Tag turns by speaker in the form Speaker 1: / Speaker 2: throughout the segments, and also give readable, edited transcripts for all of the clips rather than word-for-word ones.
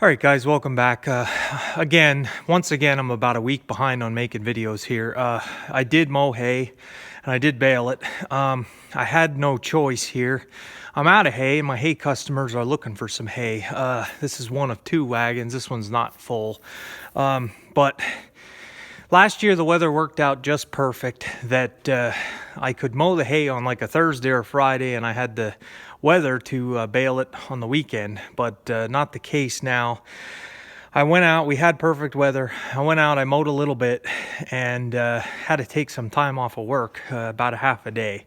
Speaker 1: All right, guys, welcome back. Once again, I'm about a week behind on making videos here. I did mow hay and I did bale it. I had no choice here. I'm out of hay. My hay customers are looking for some hay. This is one of two wagons. This one's not full. But last year, the weather worked out just perfect that I could mow the hay on like a Thursday or Friday, and I had the weather to bale it on the weekend, but not the case now. I went out, we had perfect weather. I went out, I mowed a little bit, and had to take some time off of work, about a half a day,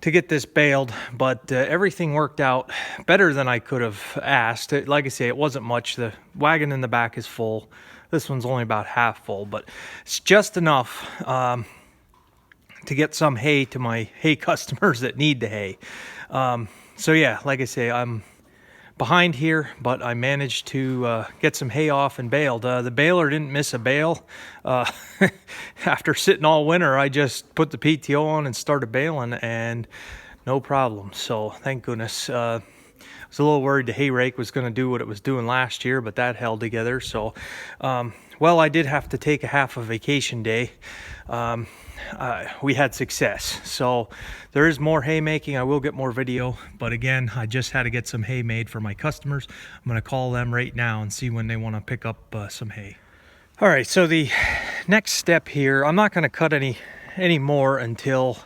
Speaker 1: to get this baled, but everything worked out better than I could have asked. Like I say, it wasn't much. The wagon in the back is full. This one's only about half full, but it's just enough to get some hay to my hay customers that need the hay. So yeah, like I say, I'm behind here, but I managed to get some hay off and baled. The baler didn't miss a bale. After sitting all winter, I just put the PTO on and started baling, and no problem. So thank goodness. I was a little worried the hay rake was going to do what it was doing last year, but that held together. So, well, I did have to take a half a vacation day. We had success. So there is more hay making. I will get more video, but again, I just had to get some hay made for my customers. I'm going to call them right now and see when they want to pick up some hay. All right, so the next step here, I'm not going to cut any more until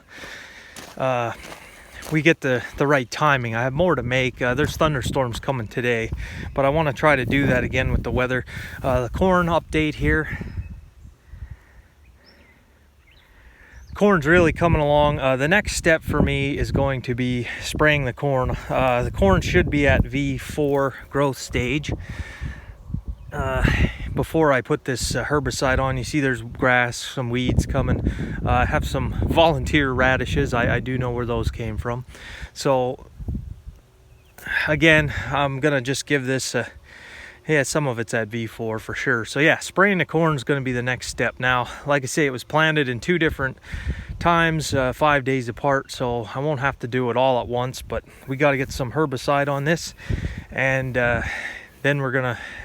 Speaker 1: we get the right timing. I have more to make. There's thunderstorms coming today, but I want to try to do that again with the weather. The corn update here. Corn's really coming along. The next step for me is going to be spraying the corn. The corn should be at V4 growth stage. Before I put this herbicide on, you see there's grass, some weeds coming. I have some volunteer radishes. I do know where those came from. So again, I'm gonna just give this yeah, some of it's at V4 for sure. So yeah, spraying the corn is going to be the next step. Now, like I say, it was planted in 2 different times, 5 days apart, so I won't have to do it all at once, but we got to get some herbicide on this, and then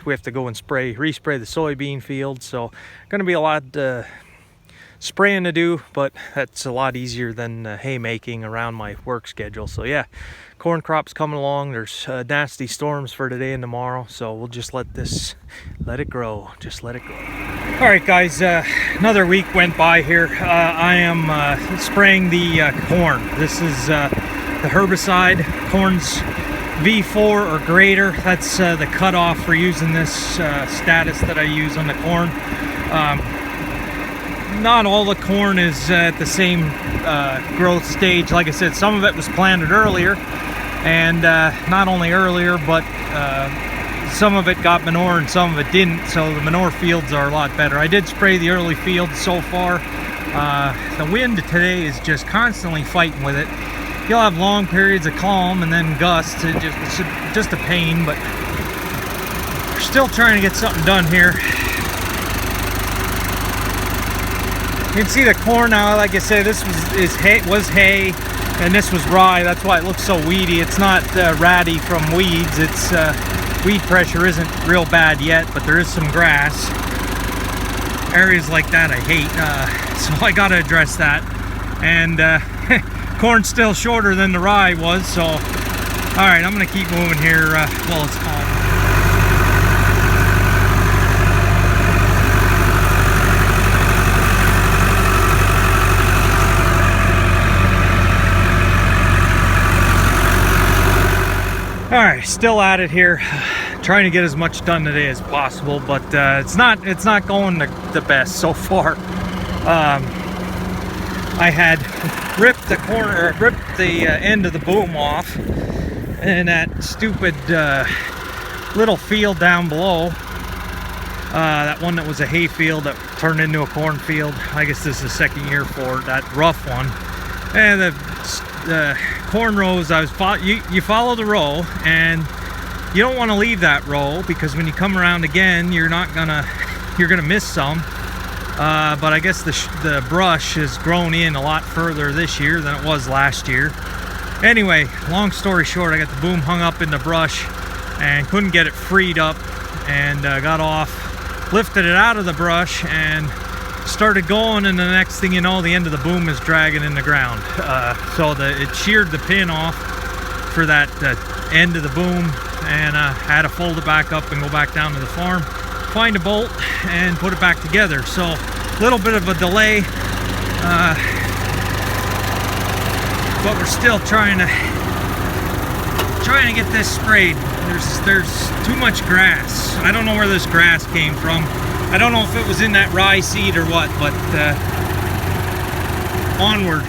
Speaker 1: we have to go and respray the soybean field. So going to be a lot spraying to do, but that's a lot easier than hay making around my work schedule. So yeah, corn crop's coming along. There's nasty storms for today and tomorrow, so we'll just let it grow. Just let it grow. All right, guys, another week went by here. I am spraying the corn. This is the herbicide. Corn's V4 or greater. That's the cutoff for using this status that I use on the corn. Not all the corn is at the same growth stage. Like I said, some of it was planted earlier, and not only earlier, but some of it got manure and some of it didn't, so the manure fields are a lot better. I did spray the early fields so far. The wind today is just constantly fighting with it. You'll have long periods of calm and then gusts. It's just a pain, but we're still trying to get something done here. You can see the corn now. Like I said, this was hay, and this was rye. That's why it looks so weedy. It's not ratty from weeds. It's weed pressure isn't real bad yet, but there is some grass. Areas like that I hate, so I got to address that. And corn's still shorter than the rye was, so all right, I'm going to keep moving here while it's calm. All right, still at it here, trying to get as much done today as possible, but it's not going the best so far. I had ripped the end of the boom off, and that stupid little field down below, that one that was a hay field that turned into a corn field. I guess this is the second year for it, that rough one. And the corn rows, you follow the row, and you don't want to leave that row, because when you come around again, you're gonna miss some. But I guess the brush has grown in a lot further this year than it was last year. Anyway, long story short, I got the boom hung up in the brush. and couldn't get it freed up, and got off, lifted it out of the brush and started going, and the next thing you know, the end of the boom is dragging in the ground. So it sheared the pin off for that end of the boom, and had to fold it back up and go back down to the farm, find a bolt and put it back together. So a little bit of a delay, but we're still trying to get this sprayed. There's too much grass. I don't know where this grass came from. I don't know if it was in that rye seed or what, but onward.